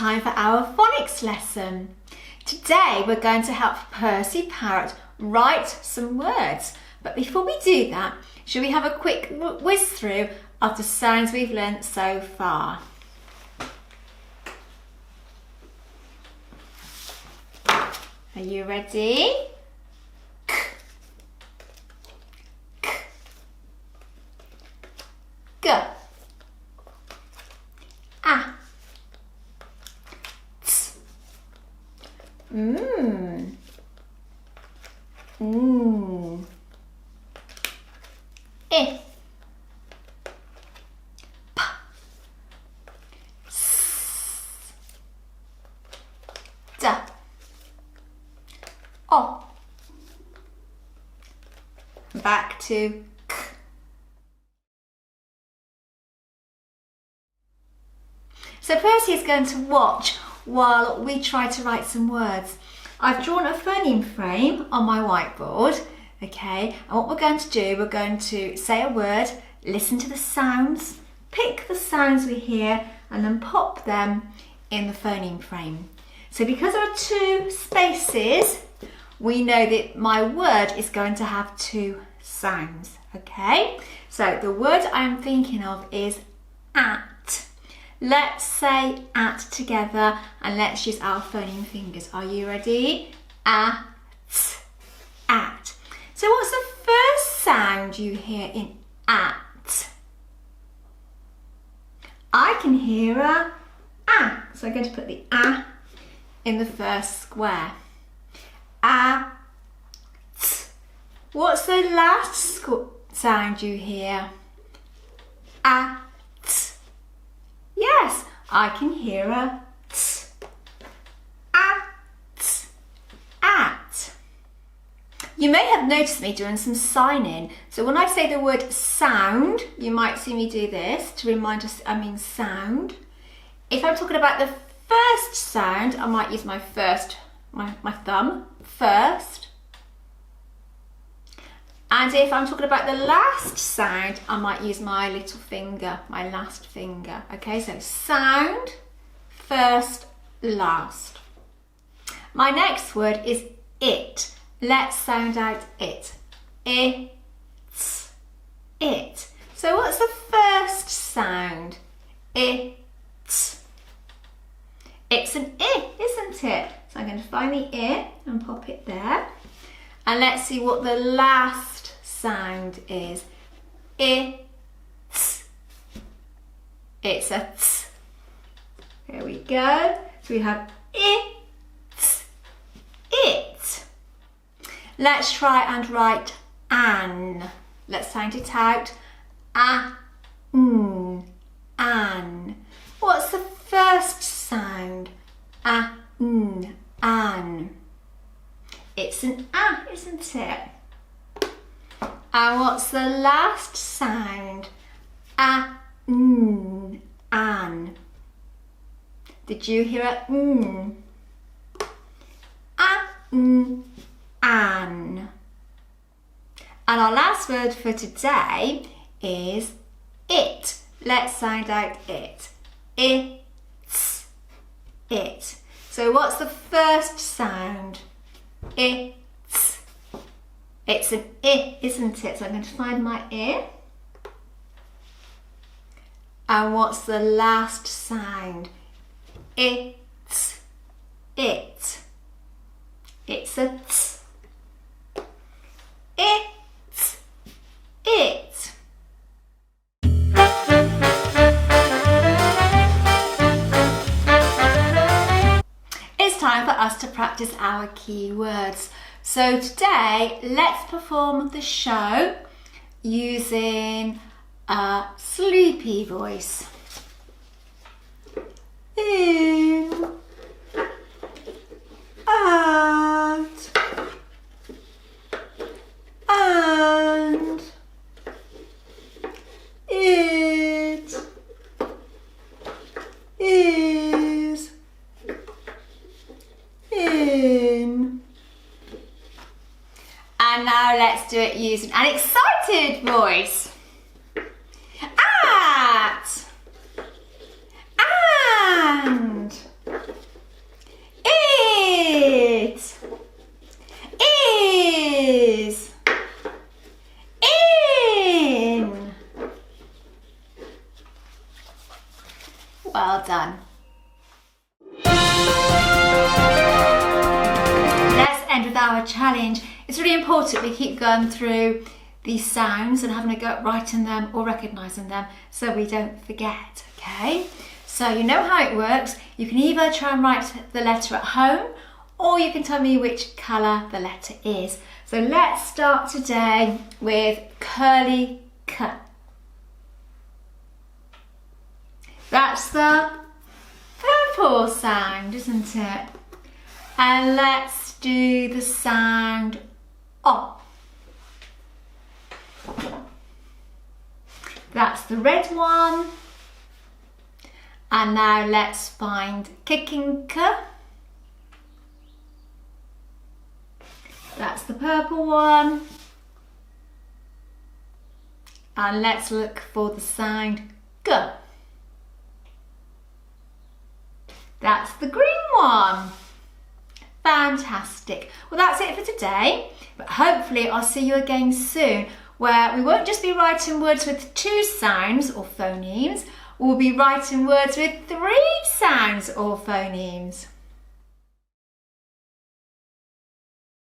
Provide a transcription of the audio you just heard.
time for our phonics lesson. Today we're going to help Percy Parrot write some words. But before we do that, shall we have a quick whiz through of the sounds we've learnt so far? Are you ready? K, k, g, a, t, I, p, s, d, o. Back to k. So Percy is going to watch while we try to write some words. I've drawn a phoneme frame on my whiteboard, okay, and what we're going to do, we're going to say a word, listen to the sounds, pick the sounds we hear, and then pop them in the phoneme frame. So because there are two spaces, we know that my word is going to have two sounds, okay? So the word I'm thinking of is at. Let's say at together and let's use our phoneme fingers. Are you ready? At, at. So what's the first sound you hear in at? I can hear a so I'm going to put the a in the first square. A, t. What's the last sound you hear? A, t. Yes, I can hear a t. A, t, at. You may have noticed me doing some signing. So when I say the word sound, you might see me do this to remind us I mean sound. If I'm talking about the first sound, I might use my thumb first. And if I'm talking about the last sound, I might use my little finger, my last finger. Okay, so sound, first, last. My next word is it. Let's sound out it. It, it. So what's the first sound? It. It's an I, isn't it? So I'm going to find the I and pop it there. And let's see what the last sound is. It. It's a t. There we go. So we have it. It. Let's try and write an. Let's sound it out. An. What's the first sound? An. It's an a, isn't it? And what's the last sound? An. Did you hear a n? An. And our last word for today is it. Let's sound out it. It's. It. So what's the first sound? It's. It's an I, isn't it? So I'm going to find my I. And what's the last sound? It's. It. It's a t. It. It. It's time for us to practice our key words. So today, let's perform the show using a sleepy voice. In, out, and, it is in. And now let's do it using an excited voice. At, and, important we keep going through these sounds and having a go at writing them or recognising them so we don't forget, okay? So you know how it works. You can either try and write the letter at home or you can tell me which colour the letter is. So let's start today with curly K. That's the purple sound, isn't it? And let's do the sound O. That's the red one. And now let's find kicking K. That's the purple one. And let's look for the sound G. That's the green one. Fantastic. Well, that's it for today, but hopefully I'll see you again soon where we won't just be writing words with 2 sounds or phonemes, we'll be writing words with 3 sounds or phonemes.